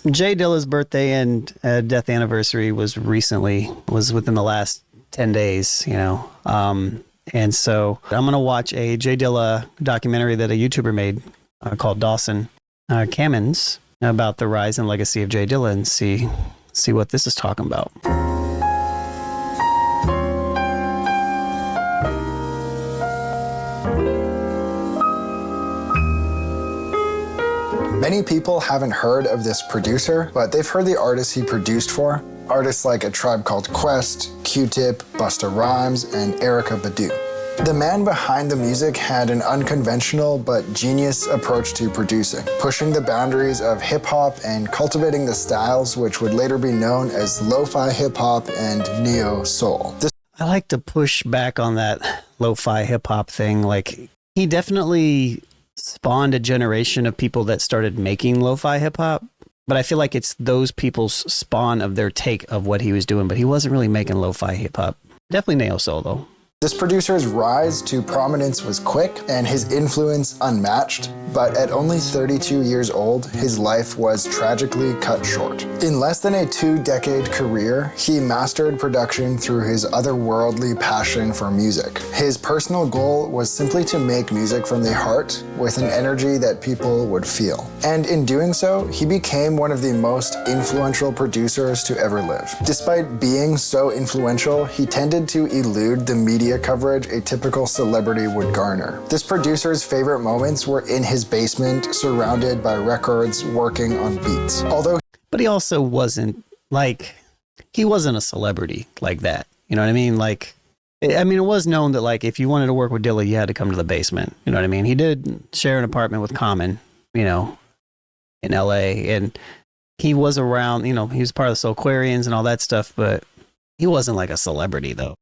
J Dilla's birthday and death anniversary was within the last 10 days, you know. And so I'm going to watch a J Dilla documentary that a YouTuber made called Dawson 𝗕𝗥𝗡𝗚𝗓 about the rise and legacy of J Dilla and see what this is talking about. Many people haven't heard of this producer, but they've heard the artists he produced for. Artists like A Tribe Called Quest, Q-Tip, Busta Rhymes, and Erykah Badu. The man behind the music had an unconventional but genius approach to producing, pushing the boundaries of hip-hop and cultivating the styles which would later be known as lo-fi hip-hop and neo-soul. I like to push back on that lo-fi hip-hop thing. Like, he definitely spawned a generation of people that started making lo-fi hip-hop, but I feel like it's those people's spawn of their take of what he was doing, but he wasn't really making lo-fi hip-hop. Definitely neo-soul, though. This producer's rise to prominence was quick and his influence unmatched, but at only 32 years old, his life was tragically cut short. In less than a 2-decade career, he mastered production through his otherworldly passion for music. His personal goal was simply to make music from the heart with an energy that people would feel. And in doing so, he became one of the most influential producers to ever live. Despite being so influential, he tended to elude the media coverage a typical celebrity would garner. This producer's favorite moments were in his basement, surrounded by records, working on beats. But he also wasn't he wasn't a celebrity like that. You know what I mean? It was known that if you wanted to work with Dilla, you had to come to the basement. You know what I mean? He did share an apartment with Common, you know, in LA, and he was around, you know, he was part of the Soulquarians and all that stuff, but he wasn't like a celebrity though.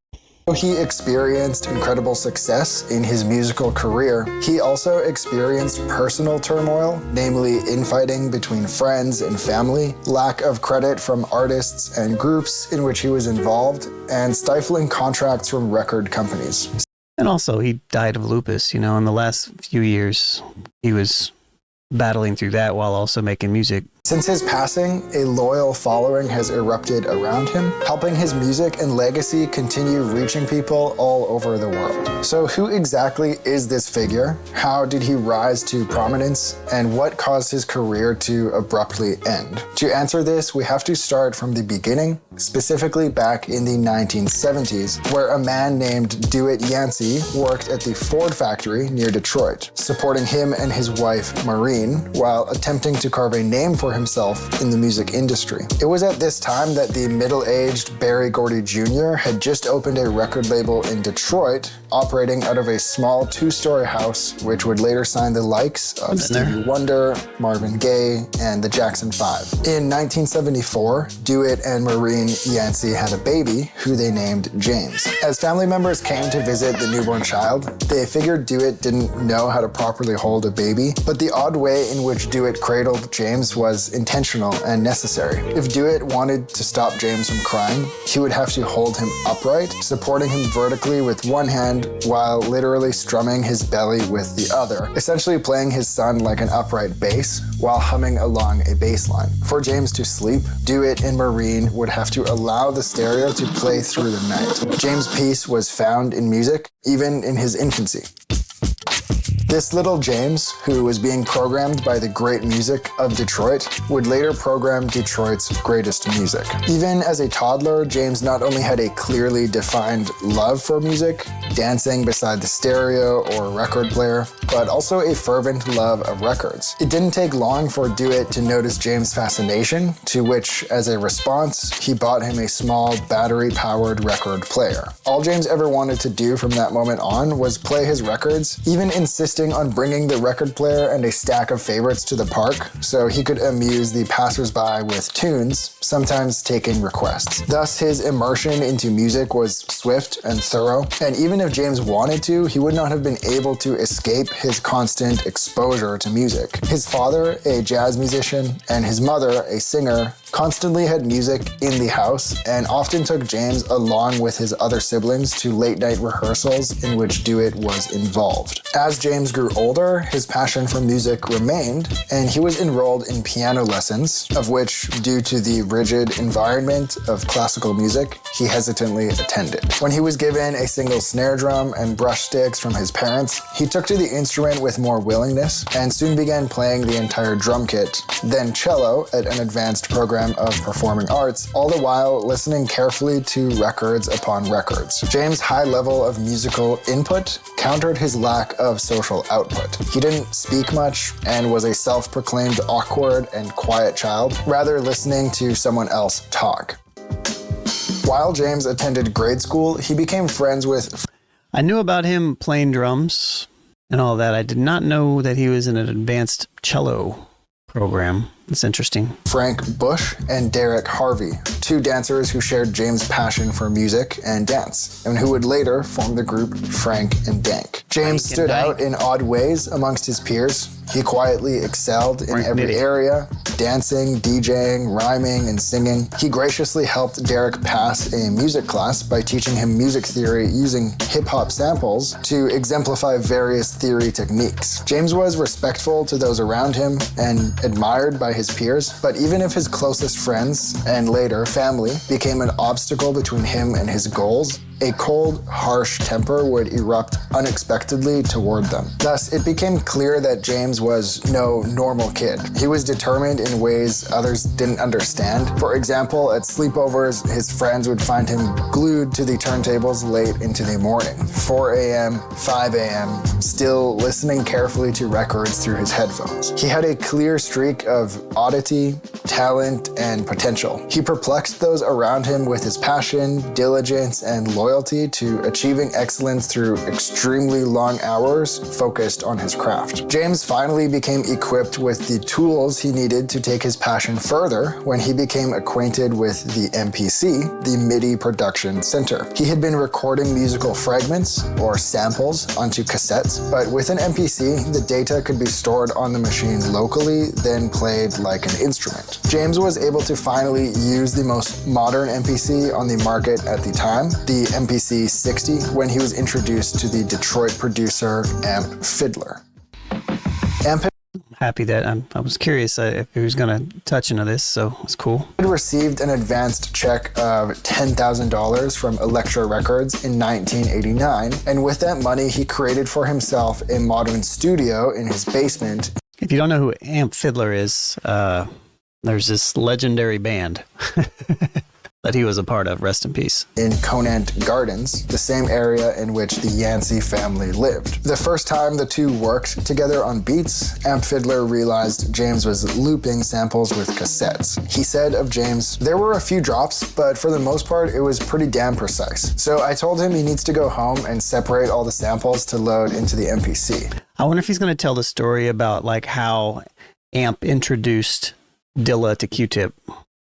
He experienced incredible success in his musical career. He also experienced personal turmoil, namely infighting between friends and family, lack of credit from artists and groups in which he was involved, and stifling contracts from record companies. And also he died of lupus, you know, in the last few years. He was battling through that while also making music. Since his passing, a loyal following has erupted around him, helping his music and legacy continue reaching people all over the world. So who exactly is this figure? How did he rise to prominence? And what caused his career to abruptly end? To answer this, we have to start from the beginning, specifically back in the 1970s, where a man named 𝗕𝗥𝗓𝗓𝗓 worked at the Ford factory near Detroit, supporting him and his wife, Maureen, while attempting to carve a name for himself in the music industry. It was at this time that the middle-aged Berry Gordy Jr. had just opened a record label in Detroit, operating out of a small 2-story house, which would later sign the likes of Stevie Wonder, Marvin Gaye, and the Jackson 5. In 1974, 𝗕𝗥𝗓𝗓𝗓 and Maureen Yancey had a baby, who they named James. As family members came to visit the newborn child, they figured 𝗕𝗥𝗓𝗓𝗓 didn't know how to properly hold a baby, but the odd way in which 𝗕𝗥𝗓𝗓𝗓 cradled James was intentional and necessary. If 𝗕𝗥𝗓𝗓𝗓 wanted to stop James from crying, he would have to hold him upright, supporting him vertically with one hand while literally strumming his belly with the other, essentially playing his son like an upright bass while humming along a bass line. For James to sleep, 𝗕𝗥𝗓𝗓𝗓 and Maureen would have to allow the stereo to play through the night. James' peace was found in music, even in his infancy. This little James, who was being programmed by the great music of Detroit, would later program Detroit's greatest music. Even as a toddler, James not only had a clearly defined love for music, dancing beside the stereo or record player, but also a fervent love of records. It didn't take long for 𝗕𝗥𝗓𝗓𝗓 to notice James' fascination, to which, as a response, he bought him a small battery-powered record player. All James ever wanted to do from that moment on was play his records, even insisting on bringing the record player and a stack of favorites to the park so he could amuse the passersby with tunes, sometimes taking requests. Thus, his immersion into music was swift and thorough, and even if James wanted to, he would not have been able to escape his constant exposure to music. His father, a jazz musician, and his mother, a singer, constantly had music in the house, and often took James along with his other siblings to late-night rehearsals in which Dewitt was involved. As James grew older, his passion for music remained, and he was enrolled in piano lessons, of which, due to the rigid environment of classical music, he hesitantly attended. When he was given a single snare drum and brush sticks from his parents, he took to the instrument with more willingness and soon began playing the entire drum kit, then cello at an advanced program of performing arts, all the while listening carefully to records upon records. James' high level of musical input countered his lack of social output. He didn't speak much and was a self-proclaimed awkward and quiet child, rather listening to someone else talk. While James attended grade school, he became friends with... I knew about him playing drums and all that. I did not know that he was in an advanced cello program. It's interesting. Frank Bush and Derek Harvey, two dancers who shared James' passion for music and dance, and who would later form the group Frank and Dank. James stood out in odd ways amongst his peers. He quietly excelled in every area, dancing, DJing, rhyming, and singing. He graciously helped Derek pass a music class by teaching him music theory using hip-hop samples to exemplify various theory techniques. James was respectful to those around him and admired by his peers, but even if his closest friends, and later family, became an obstacle between him and his goals, a cold, harsh temper would erupt unexpectedly toward them. Thus, it became clear that James was no normal kid. He was determined in ways others didn't understand. For example, at sleepovers, his friends would find him glued to the turntables late into the morning, 4 a.m., 5 a.m., still listening carefully to records through his headphones. He had a clear streak of oddity, talent, and potential. He perplexed those around him with his passion, diligence, and loyalty to achieving excellence through extremely long hours focused on his craft. James finally became equipped with the tools he needed to take his passion further when he became acquainted with the MPC, the MIDI Production Center. He had been recording musical fragments or samples onto cassettes, but with an MPC, the data could be stored on the machine locally, then played like an instrument. James was able to finally use the most modern MPC on the market at the time, the MPC 60, when he was introduced to the Detroit producer 𝗕𝗥𝗪𝗡. Happy that I was curious if he was going to touch into this, so it's cool. He received an advanced check of $10,000 from Elektra Records in 1989, and with that money, he created for himself a modern studio in his basement. If you don't know who 𝗕𝗥𝗪𝗡 is, there's this legendary band that he was a part of, rest in peace. In Conant Gardens, the same area in which the Yancey family lived. The first time the two worked together on beats, 𝗕𝗥𝗪𝗡 realized James was looping samples with cassettes. He said of James, "There were a few drops, but for the most part, it was pretty damn precise. So I told him he needs to go home and separate all the samples to load into the MPC." I wonder if he's going to tell the story about like how 𝗕𝗥𝗪𝗡 introduced Dilla to Q-Tip.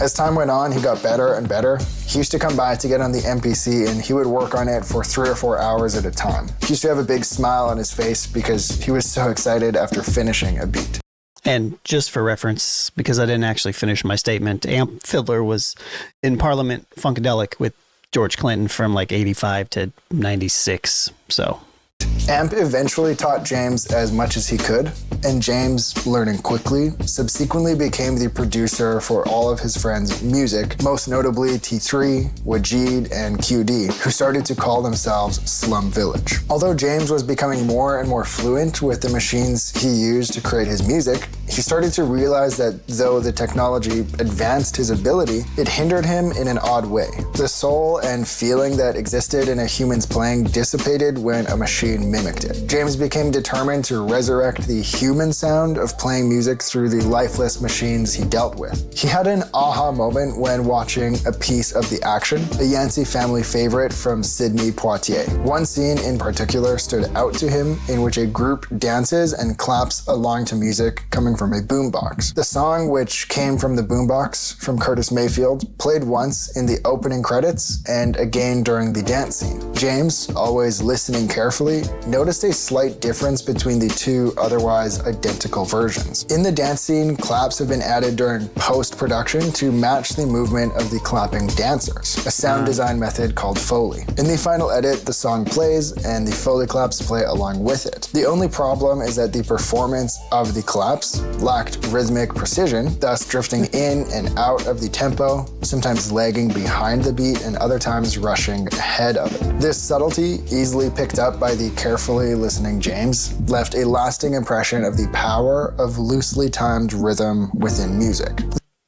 As time went on, he got better and better. He used to come by to get on the MPC and he would work on it for 3 or 4 hours at a time. He used to have a big smile on his face because he was so excited after finishing a beat. And just for reference, because I didn't actually finish my statement, 𝗕𝗥𝗪𝗡 was in Parliament Funkadelic with George Clinton from like 85 to 96, so... 𝗕𝗥𝗪𝗡 eventually taught James as much as he could, and James, learning quickly, subsequently became the producer for all of his friends' music, most notably T3, Wajid, and QD, who started to call themselves Slum Village. Although James was becoming more and more fluent with the machines he used to create his music, he started to realize that though the technology advanced his ability, it hindered him in an odd way. The soul and feeling that existed in a human's playing dissipated when a machine mimicked it. James became determined to resurrect the human sound of playing music through the lifeless machines he dealt with. He had an aha moment when watching a piece of the action, a Yancey family favorite from Sidney Poitier. One scene in particular stood out to him in which a group dances and claps along to music coming from a boombox. The song, which came from the boombox from Curtis Mayfield, played once in the opening credits and again during the dance scene. James, always listening carefully, noticed a slight difference between the two otherwise identical versions. In the dance scene, claps have been added during post-production to match the movement of the clapping dancers, a sound design method called Foley. In the final edit, the song plays and the Foley claps play along with it. The only problem is that the performance of the claps lacked rhythmic precision, thus drifting in and out of the tempo, sometimes lagging behind the beat and other times rushing ahead of it. This subtlety, easily picked up by the carefully listening James, left a lasting impression of the power of loosely timed rhythm within music.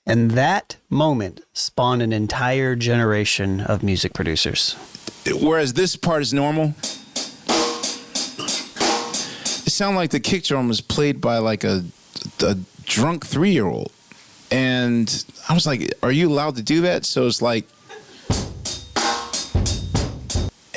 And that moment spawned an entire generation of music producers. Whereas this part is normal, it sounded like the kick drum was played by like a drunk 3-year-old. And I was like, are you allowed to do that? So it's like,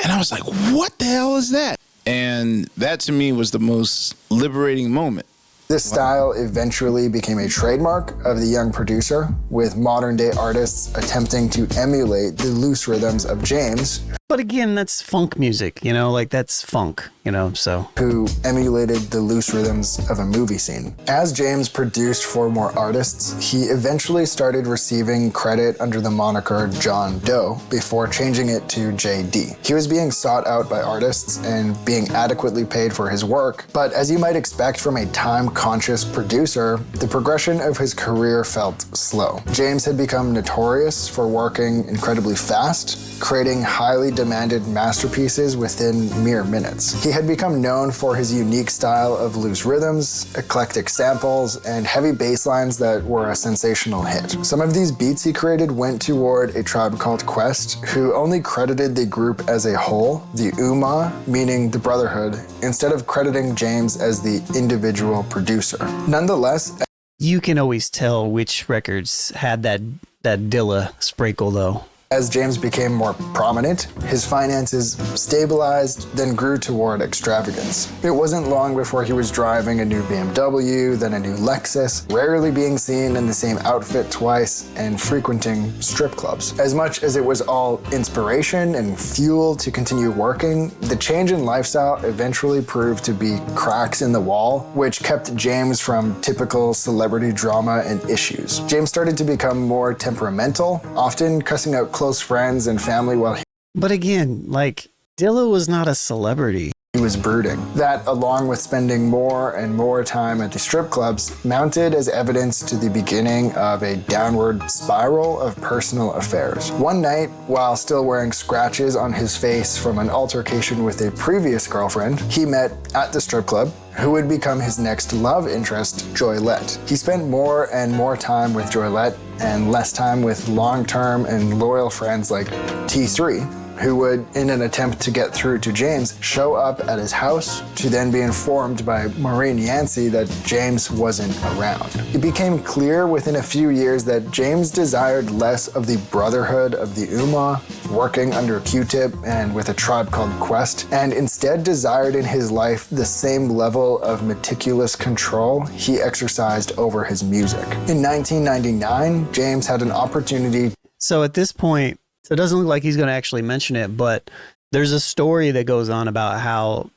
and I was like, what the hell is that? And that to me was the most liberating moment. This style eventually became a trademark of the young producer, with modern-day artists attempting to emulate the loose rhythms of James. But again, that's funk music, you know, like that's funk, you know, so. Who emulated the loose rhythms of a movie scene. As James produced for more artists, he eventually started receiving credit under the moniker John Doe before changing it to JD. He was being sought out by artists and being adequately paid for his work, but as you might expect from a time-conscious producer, the progression of his career felt slow. James had become notorious for working incredibly fast, creating highly demanded masterpieces within mere minutes. He had become known for his unique style of loose rhythms, eclectic samples, and heavy bass lines that were a sensational hit. Some of these beats he created went toward a tribe called Quest, who only credited the group as a whole, the 𝗕𝗢𝗪, meaning the Brotherhood, instead of crediting James as the individual producer. Nonetheless, you can always tell which records had that Dilla sprinkle though. As James became more prominent, his finances stabilized, then grew toward extravagance. It wasn't long before he was driving a new BMW, then a new Lexus, rarely being seen in the same outfit twice, and frequenting strip clubs. As much as it was all inspiration and fuel to continue working, the change in lifestyle eventually proved to be cracks in the wall, which kept James from typical celebrity drama and issues. James started to become more temperamental, often cussing out close friends and family while But again, like, Dilla was not a celebrity. he was brooding. That, along with spending more and more time at the strip clubs, mounted as evidence to the beginning of a downward spiral of personal affairs. One night, while still wearing scratches on his face from an altercation with a previous girlfriend, he met at the strip club who would become his next love interest, Joylette. He spent more and more time with Joylette and less time with long-term and loyal friends like T3, who would, in an attempt to get through to James, show up at his house to then be informed by Maureen Yancey that James wasn't around. It became clear within a few years that James desired less of the brotherhood of the 𝗕𝗢𝗪, working under Q-Tip and with a tribe called Quest, and instead desired in his life the same level of meticulous control he exercised over his music. In 1999, James had an opportunity. So at this point, so it doesn't look like he's going to actually mention it, but there's a story that goes on about how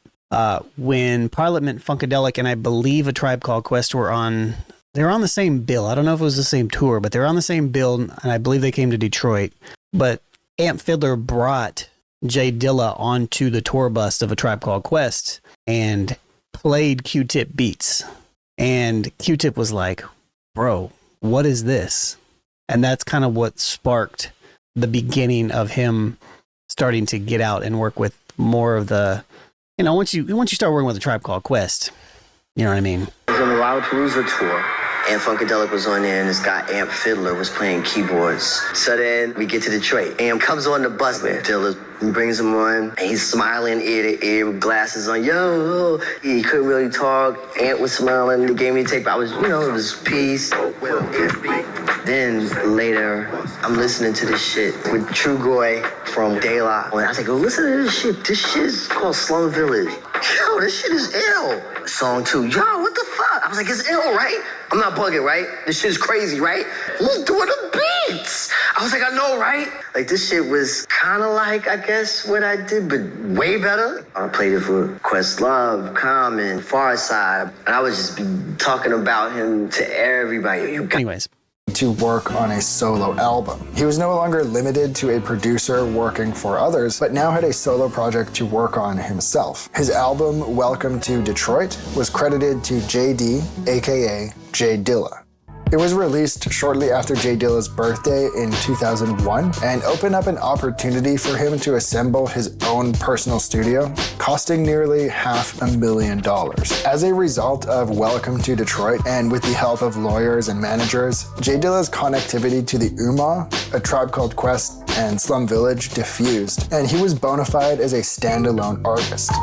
when Parliament Funkadelic and I believe A Tribe Called Quest were on, they were on the same bill. I don't know if it was the same tour, but they were on the same bill, and I believe they came to Detroit. But Amp Fiddler brought J Dilla onto the tour bus of A Tribe Called Quest and played Q-Tip beats. And Q-Tip was like, bro, what is this? And that's kind of what sparked the beginning of him starting to get out and work with more of the, you know, once you start working with A Tribe Called Quest, you know what I mean? I was on the Lollapalooza tour, and Funkadelic was on there, and this guy Amp Fiddler was playing keyboards. So then we get to Detroit. Amp comes on the bus with Dilla, brings him on, and he's smiling ear to ear with glasses on. Yo, he couldn't really talk. Amp was smiling. They gave me the tape. I was, you know, it was peace. Then later, I'm listening to this shit with True Goy from De La. I was like, oh, listen to this shit. This shit is called Slum Village. Yo, this shit is ill. Song 2, yo, what the fuck? I was like, it's ill, right? I'm not bugging, right? This shit's crazy, right? Who's doing the beats? I was like, I know, right? Like, this shit was kind of like, I guess, what I did, but way better. I played it for Questlove, Common, Farside, and I was just talking about him to everybody. Anyways. To work on a solo album. He was no longer limited to a producer working for others, but now had a solo project to work on himself. His album, Welcome to Detroit, was credited to JD, aka J Dilla. It was released shortly after J Dilla's birthday in 2001 and opened up an opportunity for him to assemble his own personal studio, costing nearly $500,000. As a result of Welcome to Detroit and with the help of lawyers and managers, J Dilla's connectivity to the 𝗕𝗏, A Tribe Called Quest, and Slum Village diffused, and he was bona fide as a standalone artist.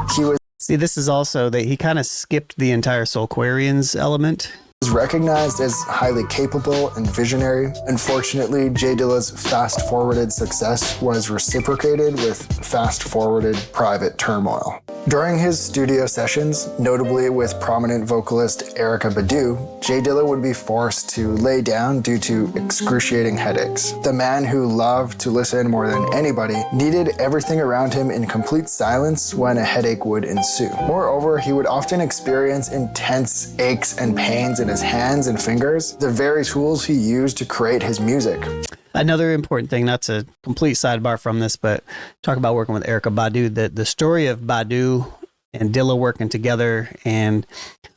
See, this is also that he kind of skipped the entire Soulquarians element. Was recognized as highly capable and visionary. Unfortunately, J Dilla's fast-forwarded success was reciprocated with fast-forwarded private turmoil. During his studio sessions, notably with prominent vocalist 𝗕𝗥𝗪𝗡𝗚, J Dilla would be forced to lay down due to excruciating headaches. The man who loved to listen more than anybody needed everything around him in complete silence when a headache would ensue. Moreover, he would often experience intense aches and pains in his hands and fingers, the very tools he used to create his music. Another important thing, not to complete sidebar from this, but talk about working with 𝗕𝗥𝗪𝗡𝗚, the story of Badu and Dilla working together and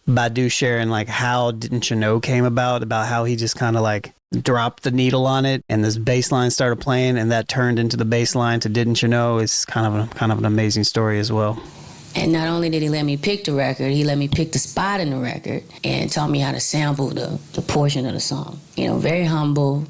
Badu sharing like how Didn't You Know came about how he just kind of like dropped the needle on it and this bass line started playing and that turned into the bass line to Didn't You Know is kind of an amazing story as well. And not only did he let me pick the record, he let me pick the spot in the record and taught me how to sample the portion of the song. You know, very humble.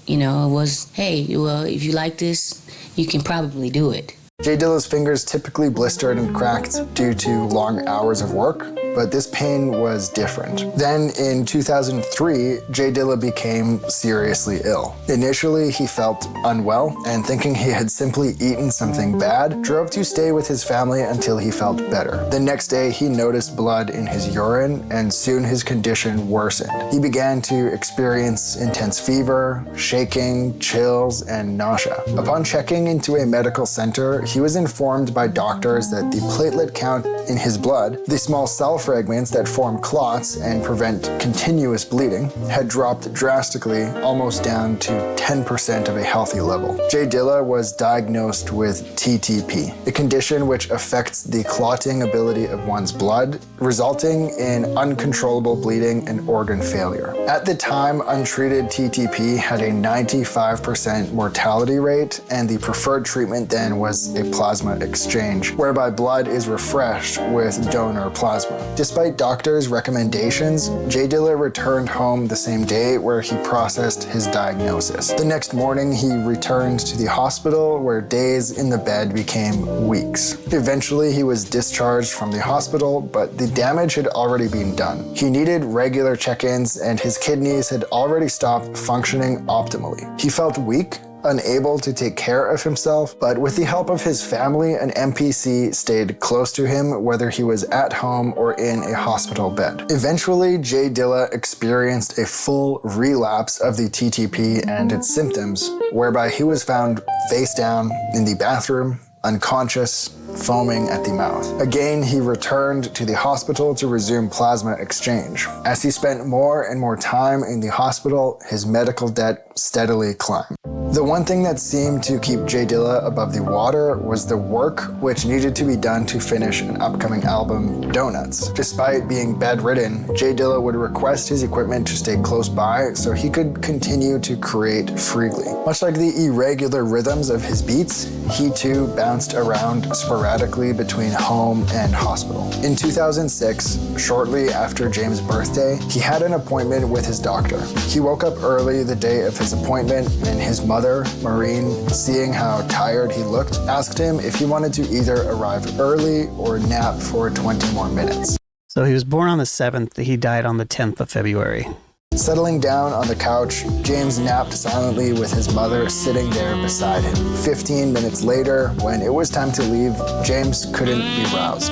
You know, it was, hey, well, if you like this, you can probably do it. J Dilla's fingers typically blistered and cracked due to long hours of work, but this pain was different. Then in 2003, J Dilla became seriously ill. Initially, he felt unwell and thinking he had simply eaten something bad, drove to stay with his family until he felt better. The next day, he noticed blood in his urine and soon his condition worsened. He began to experience intense fever, shaking, chills, and nausea. Upon checking into a medical center, he was informed by doctors that the platelet count in his blood, the small cell fragments that form clots and prevent continuous bleeding, had dropped drastically, almost down to 10% of a healthy level. J Dilla was diagnosed with TTP, a condition which affects the clotting ability of one's blood, resulting in uncontrollable bleeding and organ failure. At the time, untreated TTP had a 95% mortality rate, and the preferred treatment then was a plasma exchange, whereby blood is refreshed with donor plasma. Despite doctors' recommendations, J Dilla returned home the same day where he processed his diagnosis. The next morning, he returned to the hospital where days in the bed became weeks. Eventually, he was discharged from the hospital, but the damage had already been done. He needed regular check-ins and his kidneys had already stopped functioning optimally. He felt weak, unable to take care of himself, but with the help of his family, an MPC stayed close to him whether he was at home or in a hospital bed. Eventually, J Dilla experienced a full relapse of the TTP and its symptoms, whereby he was found face down in the bathroom, unconscious, foaming at the mouth. Again, he returned to the hospital to resume plasma exchange. As he spent more and more time in the hospital, his medical debt steadily climbed. The one thing that seemed to keep J Dilla above the water was the work which needed to be done to finish an upcoming album, Donuts. Despite being bedridden, J Dilla would request his equipment to stay close by so he could continue to create freely. Much like the irregular rhythms of his beats, he too bounced around sporadically between home and hospital. In 2006, shortly after James' birthday, he had an appointment with his doctor. He woke up early the day of his appointment, and his mother, Maureen, seeing how tired he looked, asked him if he wanted to either arrive early or nap for 20 more minutes. So he was born on the 7th, he died on the 10th of February. Settling down on the couch, James napped silently with his mother sitting there beside him. 15 minutes later, when it was time to leave, James couldn't be roused.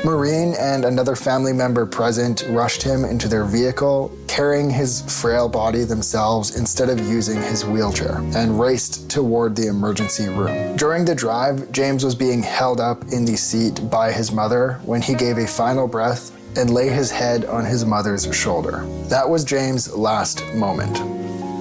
Maureen and another family member present rushed him into their vehicle, carrying his frail body themselves instead of using his wheelchair, and raced toward the emergency room. During the drive, James was being held up in the seat by his mother when he gave a final breath and lay his head on his mother's shoulder. That was James' last moment.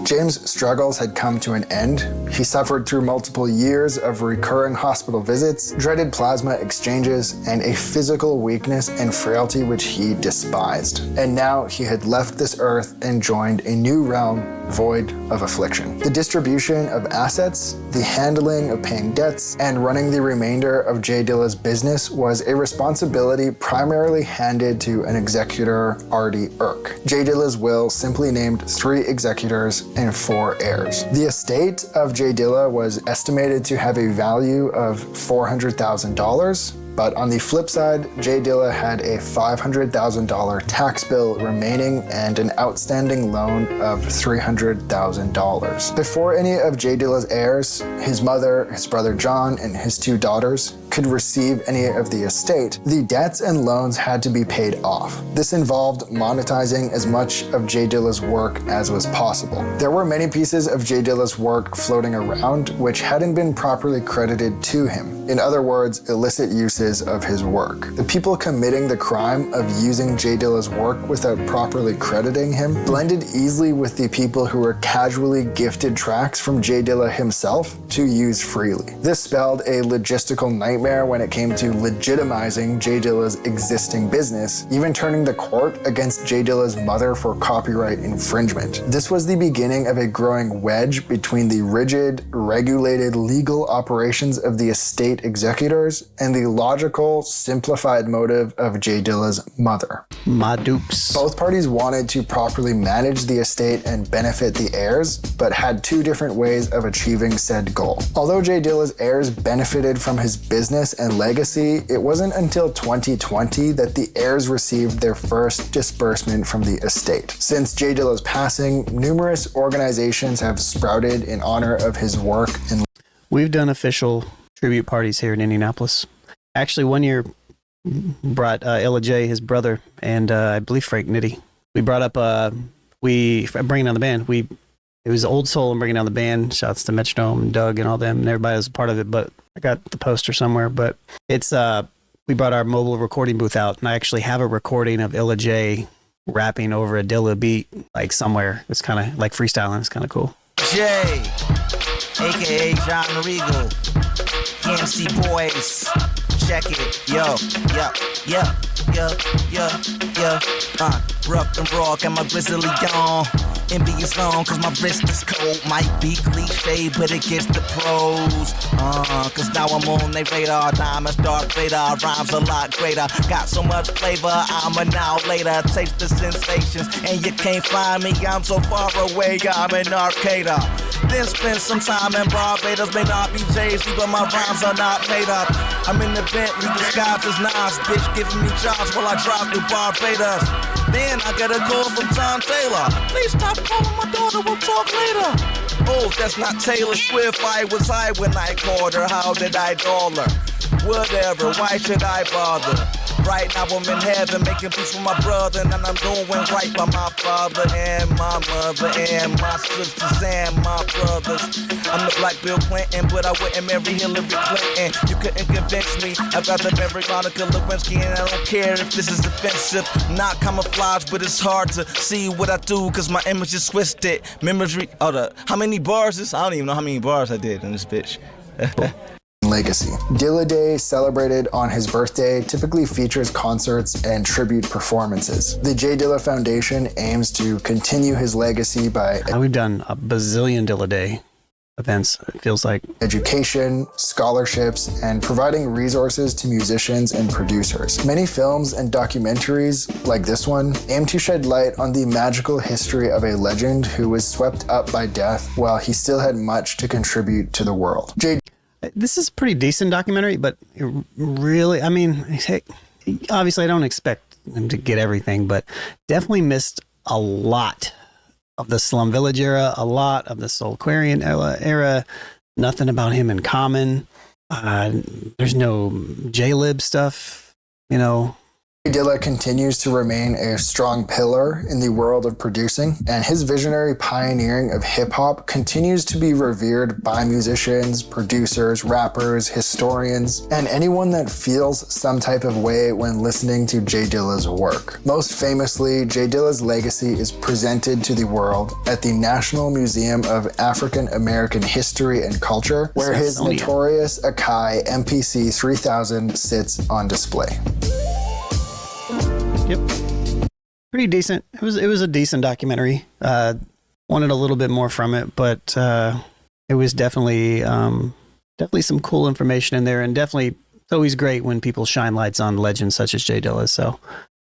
James' struggles had come to an end. He suffered through multiple years of recurring hospital visits, dreaded plasma exchanges, and a physical weakness and frailty which he despised. And now he had left this earth and joined a new realm void of affliction. The distribution of assets, the handling of paying debts, and running the remainder of J Dilla's business was a responsibility primarily handed to an executor, 𝗕𝗥𝗪𝗡. J Dilla's will simply named 3 executors and 4 heirs. The estate of J Dilla was estimated to have a value of $400,000, but on the flip side, J Dilla had a $500,000 tax bill remaining and an outstanding loan of $300,000. Before any of J Dilla's heirs, his mother, his brother John, and his 2 daughters could receive any of the estate, the debts and loans had to be paid off. This involved monetizing as much of J Dilla's work as was possible. There were many pieces of J Dilla's work floating around which hadn't been properly credited to him. In other words, illicit uses of his work. The people committing the crime of using J Dilla's work without properly crediting him blended easily with the people who were casually gifted tracks from J Dilla himself to use freely. This spelled a logistical nightmare when it came to legitimizing J Dilla's existing business, even turning the court against J Dilla's mother for copyright infringement. This was the beginning of a growing wedge between the rigid, regulated legal operations of the estate executors and the logical, simplified motive of J Dilla's mother. My dukes. Both parties wanted to properly manage the estate and benefit the heirs, but had 2 different ways of achieving said goal. Although J Dilla's heirs benefited from his business and legacy, it wasn't until 2020 that the heirs received their first disbursement from the estate. Since J Dilla's passing, numerous organizations have sprouted in honor of his work. And We've done official tribute parties here in Indianapolis. Actually, one year brought 𝗕𝗥𝗓𝗓, his brother, and I believe Frank Nitti. We brought up bringing down the band. It was Old Soul and bringing down the band. Shouts to Metronome and Doug and all them, and everybody was a part of it. But I got the poster somewhere. But it's we brought our mobile recording booth out, and I actually have a recording of 𝗕𝗥𝗓𝗓 rapping over a Dilla beat, like somewhere. It's kind of like freestyling. It's kind of cool. J, aka John Regal, MC Boys, check it, yo, rough and raw, got my grizzly on. Envious on, cause my wrist is cold. Might be cliche, but it gets the pros. Cause now I'm on they radar. Diamonds, dark radar, rhymes a lot greater. Got so much flavor, I'm an out later. Taste the sensations, and you can't find me. I'm so far away, I'm in Arcata. Then spend some time in Barbados. May not be Jay-Z, but my rhymes are not made up. I'm in the Bentley disguised as Nas. Bitch giving me jobs while I drive through Barbados. Then I get a call from John Taylor. Please stop calling my daughter, we'll talk later. Oh, that's not Taylor Swift. I was high when I called her. How did I doll her? Whatever, why should I bother? Right now I'm in heaven making peace with my brother, and I'm doing right by my father and my mother and my sisters and my brothers. I'm the Black Bill Clinton, but I wouldn't marry Hillary Clinton. You couldn't convince me. I'd rather marry Monica Lewinsky, and I don't care if this is offensive. Not camouflage, but it's hard to see what I do, cause my image is twisted. Memory, how many bars is? I don't even know how many bars I did in this bitch. legacy. Dilla Day, celebrated on his birthday, typically features concerts and tribute performances. The J Dilla Foundation aims to continue his legacy by We've done a bazillion Dilla Day events, it feels like. Education, scholarships, and providing resources to musicians and producers. Many films and documentaries, like this one, aim to shed light on the magical history of a legend who was swept up by death while he still had much to contribute to the world. This is a pretty decent documentary, but it really, I mean, obviously I don't expect him to get everything, but definitely missed a lot of the Slum Village era, a lot of the Soulquarian era, nothing about him in common. There's no J-Lib stuff. you know, J Dilla continues to remain a strong pillar in the world of producing, and his visionary pioneering of hip hop continues to be revered by musicians, producers, rappers, historians, and anyone that feels some type of way when listening to J Dilla's work. Most famously, J Dilla's legacy is presented to the world at the National Museum of African American History and Culture, where his notorious Akai MPC 3000 sits on display. Yep. Pretty decent. It was a decent documentary. Wanted a little bit more from it, but it was definitely some cool information in there, and definitely it's always great when people shine lights on legends such as J Dilla. So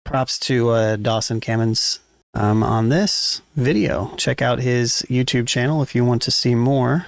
props to Dawson Cammons on this video. Check out his YouTube channel if you want to see more.